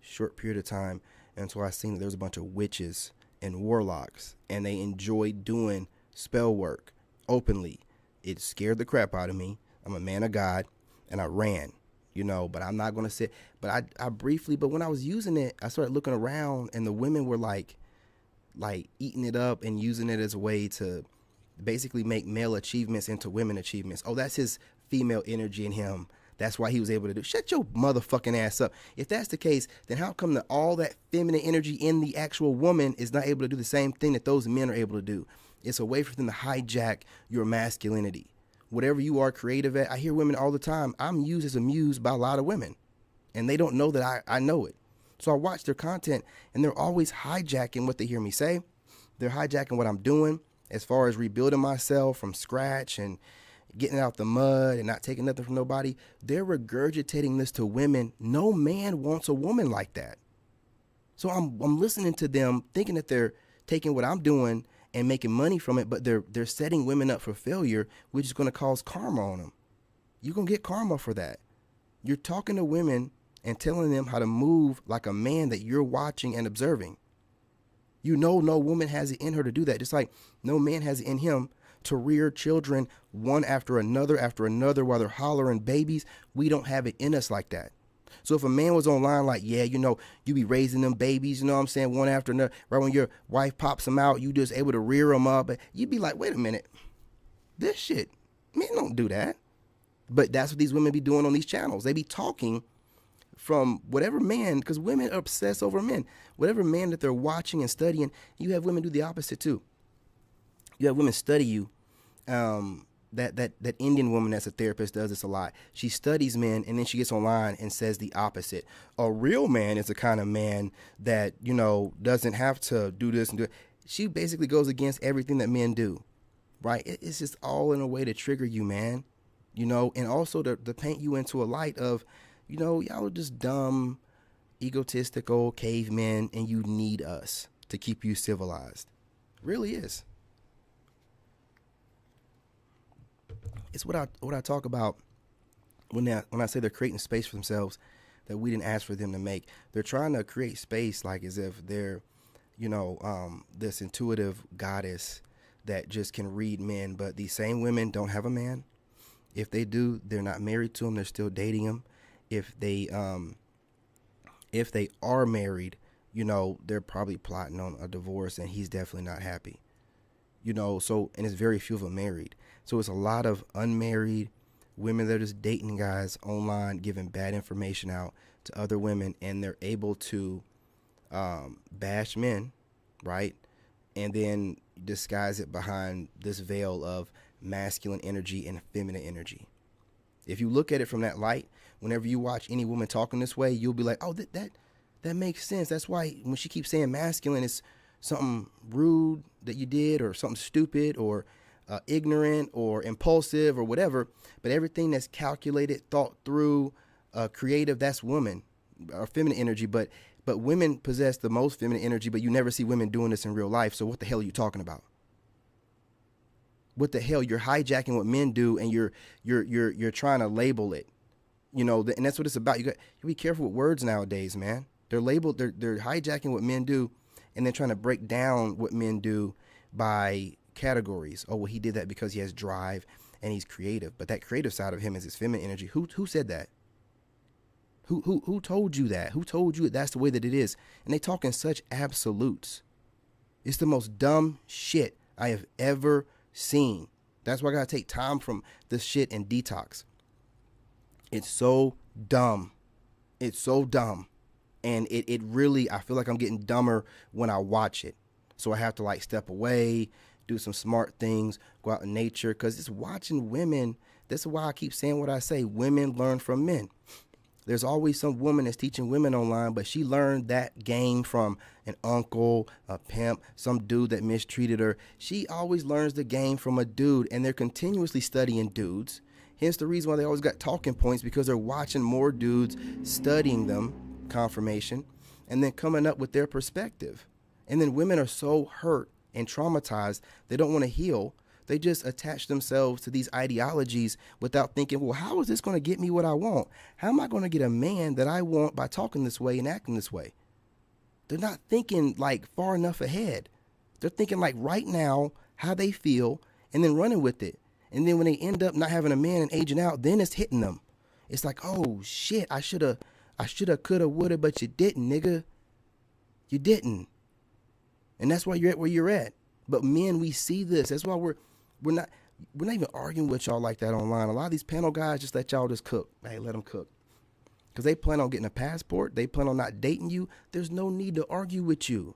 Speaker 1: short period of time, and so I seen that there was a bunch of witches and warlocks, and they enjoyed doing spell work openly. It scared the crap out of me. I'm a man of God, and I ran, but I'm not going to sit. But I briefly, but when I was using it, I started looking around, and the women were like eating it up and using it as a way to basically make male achievements into women achievements. Oh, that's his female energy in him. That's why he was able to do. Shut your motherfucking ass up. If that's the case, then how come that all that feminine energy in the actual woman is not able to do the same thing that those men are able to do? It's a way for them to hijack your masculinity. whatever you are creative at. I hear women all the time. I'm used as a muse by a lot of women, and they don't know that I know it. So I watch their content, and they're always hijacking what they hear me say. They're hijacking what I'm doing as far as rebuilding myself from scratch and getting out the mud and not taking nothing from nobody. They're regurgitating this to women. No man wants a woman like that. So I'm listening to them thinking that they're taking what I'm doing and making money from it, but they're setting women up for failure, which is going to cause karma on them. You're going to get karma for that. You're talking to women and telling them how to move like a man that you're watching and observing. You know, no woman has it in her to do that. Just like no man has it in him to rear children one after another while they're hollering babies. We don't have it in us like that. So if a man was online like, yeah, you know, you be raising them babies, you know what I'm saying, one after another, right when your wife pops them out, you just able to rear them up. You'd be like, wait a minute, this shit, men don't do that. But that's what these women be doing on these channels. They be talking from whatever man, because women obsess over men. Whatever man that they're watching and studying, you have women do the opposite too. You have women study you. That Indian woman that's a therapist does this a lot. She studies men and then she gets online and says the opposite. A real man is the kind of man that, you know, doesn't have to do this and do it. She basically goes against everything that men do, right? It's just all in a way to trigger you, man. You know, and also to paint you into a light of, you know, y'all are just dumb, egotistical cavemen and you need us to keep you civilized. It really is. It's what I talk about when I say they're creating space for themselves that we didn't ask for them to make. They're trying to create space like as if they're, you know, this intuitive goddess that just can read men. But these same women don't have a man. If they do, they're not married to him. They're still dating him. If they are married, you know, they're probably plotting on a divorce and he's definitely not happy. You know, so, and it's very few of them married. So it's a lot of unmarried women that are just dating guys online, giving bad information out to other women, and they're able to bash men, right? And then disguise it behind this veil of masculine energy and feminine energy. If you look at it from that light, whenever you watch any woman talking this way, you'll be like, oh, that makes sense. That's why when she keeps saying masculine, it's something rude that you did or something stupid or ignorant or impulsive or whatever. But everything that's calculated, thought through, creative, that's woman or feminine energy. But women possess the most feminine energy, but you never see women doing this in real life. So what the hell are you talking about? What the hell? You're hijacking what men do, and you're trying to label it, you know. And that's what it's about. You be careful with words nowadays, man. They're labeled. They're hijacking what men do, and then trying to break down what men do by categories. Oh, well, he did that because he has drive and he's creative. But that creative side of him is his feminine energy. Who said that? Who told you that? Who told you that's the way that it is? And they talk in such absolutes. It's the most dumb shit I have ever seen. That's why I gotta take time from this shit and detox. It's so dumb. It's so dumb. And it really, I feel like I'm getting dumber when I watch it. So I have to like step away, do some smart things, go out in nature, because it's watching women. That's why I keep saying what I say. Women learn from men. There's always some woman that's teaching women online, but she learned that game from an uncle, a pimp, some dude that mistreated her. She always learns the game from a dude, and they're continuously studying dudes. Hence the reason why they always got talking points, because they're watching more dudes, studying them, confirmation, and then coming up with their perspective. And then women are so hurt and traumatized, they don't want to heal. They just attach themselves to these ideologies without thinking, well, how is this going to get me what I want? How am I going to get a man that I want by talking this way and acting this way? They're not thinking like far enough ahead. They're thinking like right now, how they feel, and then running with it. And then when they end up not having a man and aging out, then it's hitting them. It's like, oh shit, I shoulda, coulda, woulda, but you didn't, nigga. You didn't. And that's why you're at where you're at. But men, we see this. That's why we're not even arguing with y'all like that online. A lot of these panel guys just let y'all just cook. Hey, let them cook. Because they plan on getting a passport. They plan on not dating you. There's no need to argue with you.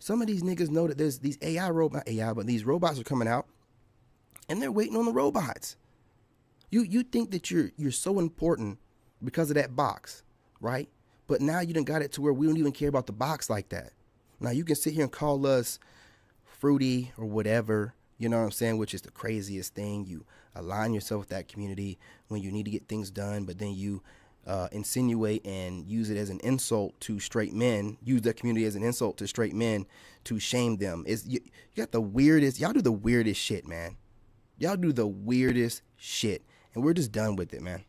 Speaker 1: Some of these niggas know that there's these these robots are coming out, and they're waiting on the robots. You think that you're so important because of that box, right? But now you done got it to where we don't even care about the box like that. Now you can sit here and call us fruity or whatever, you know what I'm saying, which is the craziest thing. You align yourself with that community when you need to get things done, but then you insinuate and use it as an insult to straight men, use that community as an insult to straight men to shame them. You got the weirdest, y'all do the weirdest shit, man. Y'all do the weirdest shit. And we're just done with it, man.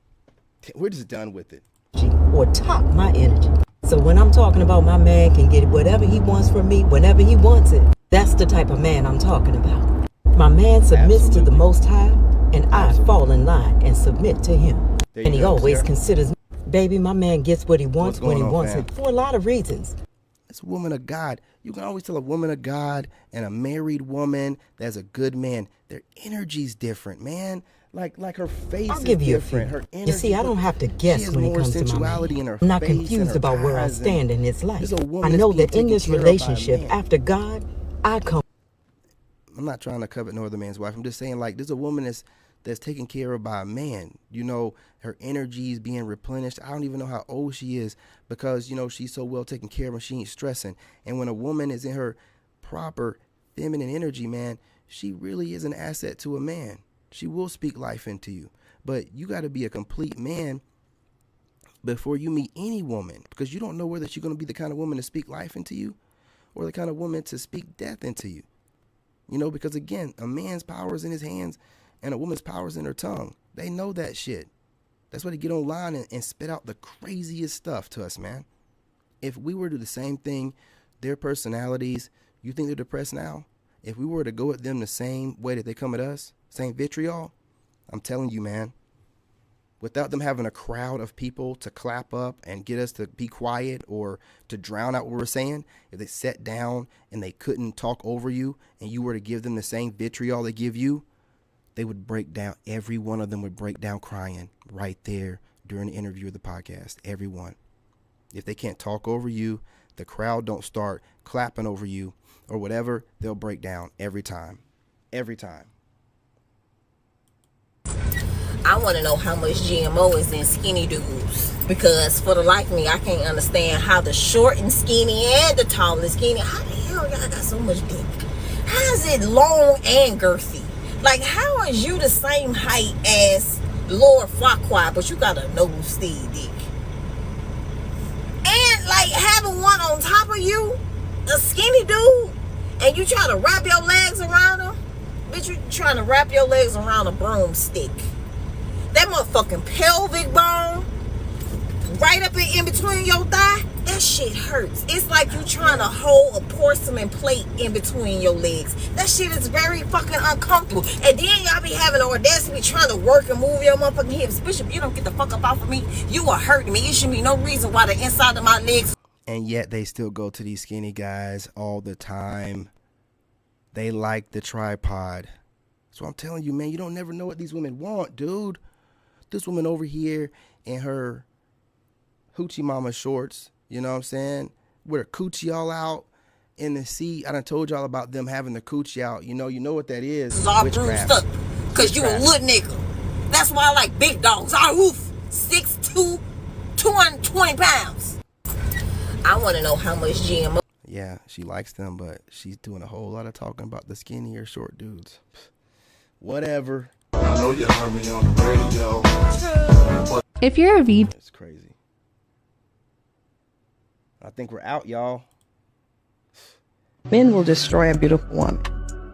Speaker 1: We're just done with it.
Speaker 7: Or top my energy. So when I'm talking about my man can get whatever he wants from me, whenever he wants it, that's the type of man I'm talking about. My man submits to the Most High, and I fall in line and submit to him. And he always considers me. Baby, my man gets what he wants when he wants it, for a lot of reasons.
Speaker 1: It's a woman of God. You can always tell a woman of God and a married woman that's a good man, their energy's different, man. Like her face
Speaker 7: I'll give
Speaker 1: is
Speaker 7: you
Speaker 1: different.
Speaker 7: a few.
Speaker 1: Her energy,
Speaker 7: you see, I don't have to guess when it comes to my man. I'm not confused about where I stand in his life. I know that in this relationship, after God, I come.
Speaker 1: I'm not trying to covet no other man's wife. I'm just saying, like, there's a woman that's taken care of by a man. You know, her energy is being replenished. I don't even know how old she is because, you know, she's so well taken care of and she ain't stressing. And when a woman is in her proper feminine energy, man, she really is an asset to a man. She will speak life into you. But you got to be a complete man before you meet any woman, because you don't know whether she's going to be the kind of woman to speak life into you or the kind of woman to speak death into you. You know, because again, a man's power is in his hands and a woman's power is in her tongue. They know that shit. That's why they get online and spit out the craziest stuff to us, man. If we were to do the same thing, their personalities, you think they're depressed now? If we were to go at them the same way that they come at us, same vitriol, I'm telling you, man, without them having a crowd of people to clap up and get us to be quiet or to drown out what we're saying, if they sat down and they couldn't talk over you and you were to give them the same vitriol they give you, they would break down. Every one of them would break down crying right there during the interview of the podcast. Everyone. If they can't talk over you, the crowd don't start clapping over you or whatever, they'll break down every time. Every time.
Speaker 6: I want to know how much GMO is in skinny dudes, because for the life of me, I can't understand how the short and skinny and the tall and skinny, how the hell y'all got so much dick? How is it long and girthy? Like, how is you the same height as Lord Farquaad, but you got a nose-steed dick? And, like, having one on top of you, a skinny dude, and you try to wrap your legs around him? Bitch, you trying to wrap your legs around a broomstick. That motherfucking pelvic bone, right up in between your thigh, that shit hurts. It's like you trying to hold a porcelain plate in between your legs. That shit is very fucking uncomfortable. And then y'all be having the audacity trying to work and move your motherfucking hips. Bishop, you don't get the fuck up off of me. You are hurting me. It should be no reason why the inside of my legs.
Speaker 1: And yet they still go to these skinny guys all the time. They like the tripod. So I'm telling you, man, you don't never know what these women want, dude. This woman over here in her hoochie mama shorts, you know what I'm saying, with her coochie all out in the sea. I done told y'all about them having the coochie out. You know what that is.
Speaker 6: All bruised up, because you a little nigga. That's why I like big dogs. I oof, 6'2", 220 pounds. I want to know how much GMO.
Speaker 1: Yeah, she likes them, but she's doing a whole lot of talking about the skinny or short dudes. Whatever.
Speaker 8: I know you heard me on the radio.
Speaker 9: If you're a VP,
Speaker 1: it's crazy. I think we're out, y'all.
Speaker 10: Men will destroy a beautiful woman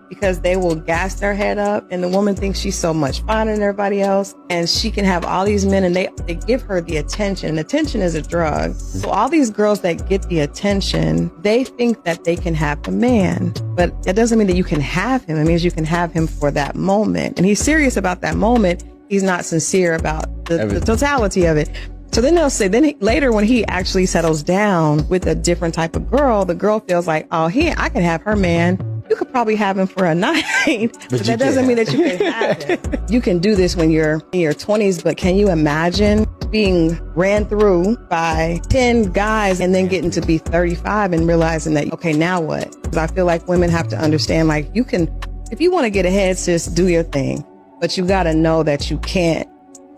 Speaker 10: because they will gas their head up, and the woman thinks she's so much finer than everybody else, and she can have all these men, and they give her the attention. Attention is a drug. So all these girls that get the attention, they think that they can have a man, but that doesn't mean that you can have him. It means you can have him for that moment, and he's serious about that moment. He's not sincere about the totality of it. So then they'll say, later when he actually settles down with a different type of girl, the girl feels like, oh, I can have her man. You could probably have him for a night, but that doesn't mean that you can have him. You can do this when you're in your 20s, but can you imagine being ran through by 10 guys and then getting to be 35 and realizing that, okay, now what? Because I feel like women have to understand, like, you can, if you want to get ahead, sis, do your thing, but you got to know that you can't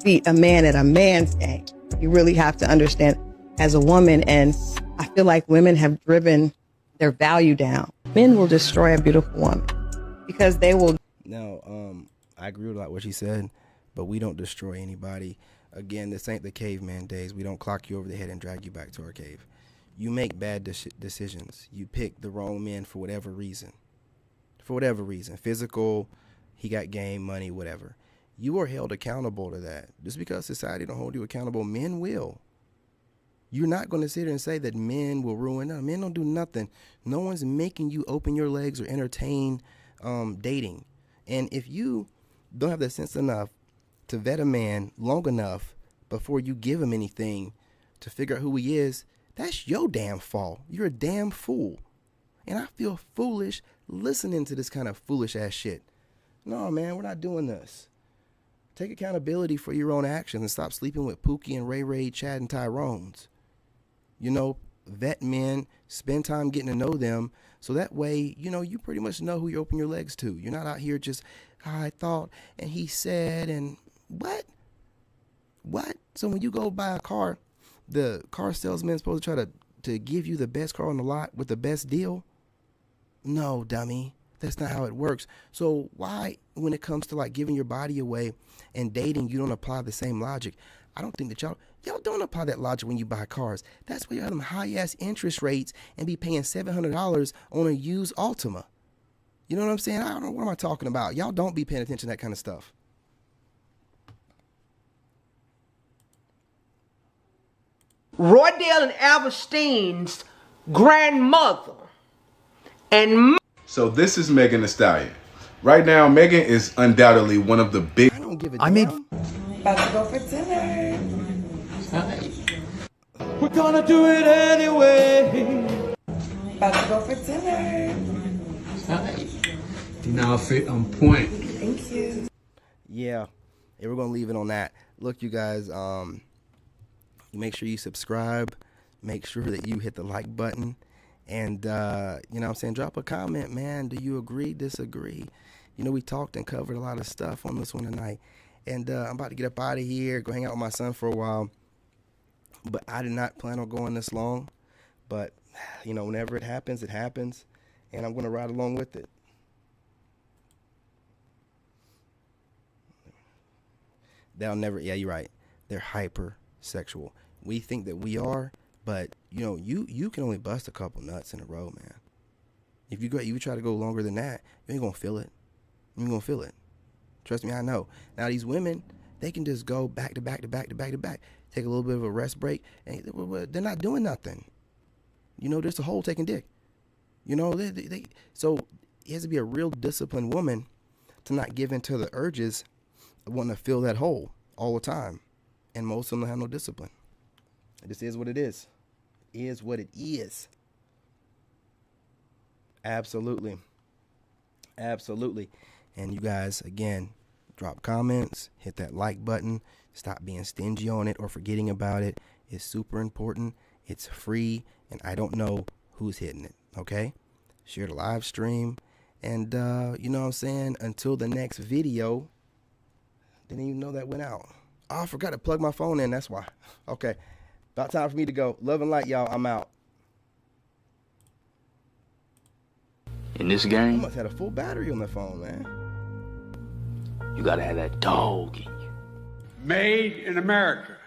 Speaker 10: beat a man at a man's game. You really have to understand as a woman, and I feel like women have driven their value down. Men will destroy a beautiful woman because they will.
Speaker 1: Now, I agree with a lot what she said, but we don't destroy anybody. Again, this ain't the caveman days. We don't clock you over the head and drag you back to our cave. You make bad decisions. You pick the wrong men for whatever reason. For whatever reason. Physical, he got game, money, whatever. You are held accountable to that. Just because society don't hold you accountable, men will. You're not going to sit here and say that men will ruin. No, men don't do nothing. No one's making you open your legs or entertain dating. And if you don't have the sense enough to vet a man long enough before you give him anything to figure out who he is, that's your damn fault. You're a damn fool. And I feel foolish listening to this kind of foolish ass shit. No, man, we're not doing this. Take accountability for your own actions and stop sleeping with Pookie and Ray Ray, Chad, and Tyrone's. You know, vet men, spend time getting to know them, so that way, you know, you pretty much know who you open your legs to. You're not out here just, I thought, and he said, and what? So when you go buy a car, the car salesman is supposed to try to give you the best car on the lot with the best deal? No, dummy. That's not how it works. So why, when it comes to like giving your body away and dating, you don't apply the same logic? I don't think that y'all don't apply that logic when you buy cars. That's why you have them high-ass interest rates and be paying $700 on a used Altima. You know what I'm saying? I don't know, what am I talking about? Y'all don't be paying attention to that kind of stuff.
Speaker 9: Roydale and Alberstein's grandmother and
Speaker 5: So this is Megan Thee Stallion. Right now, Megan is undoubtedly one of the big.
Speaker 1: I don't give a damn.
Speaker 10: About to go for dinner.
Speaker 8: We're gonna do it anyway.
Speaker 10: About to go for dinner.
Speaker 8: Now fit on point.
Speaker 10: Thank you.
Speaker 1: Yeah, we're gonna leave it on that. Look, you guys, make sure you subscribe. Make sure that you hit the like button, and you know what I'm saying, drop a comment, man. Do you agree, disagree? You know, we talked and covered a lot of stuff on this one tonight, and I'm about to get up out of here, go hang out with my son for a while. But I did not plan on going this long. But you know, whenever it happens, and I'm gonna ride along with it. They'll never. Yeah, you're right. They're hypersexual. We think that we are, but you know, you can only bust a couple nuts in a row, man. If you try to go longer than that, you ain't gonna feel it. You ain't gonna feel it. Trust me, I know. Now these women, they can just go back to back to back to back to back, take a little bit of a rest break, and they're not doing nothing. You know, there's a hole taking dick. You know, so it has to be a real disciplined woman to not give in to the urges of wanting to fill that hole all the time. And most of them have no discipline. It just is what it is. It is what it is. Absolutely. Absolutely. And you guys, again, drop comments, hit that like button, stop being stingy on it or forgetting about it. It's super important. It's free, and I don't know who's hitting it, okay? Share the live stream, and you know what I'm saying? Until the next video. Didn't even know that went out. Oh, I forgot to plug my phone in, that's why. Okay, about time for me to go. Love and light, y'all. I'm out.
Speaker 11: In this
Speaker 1: I
Speaker 11: game,
Speaker 1: must have had a full battery on the phone, man.
Speaker 11: you gotta have that dog in you.
Speaker 12: Made in America.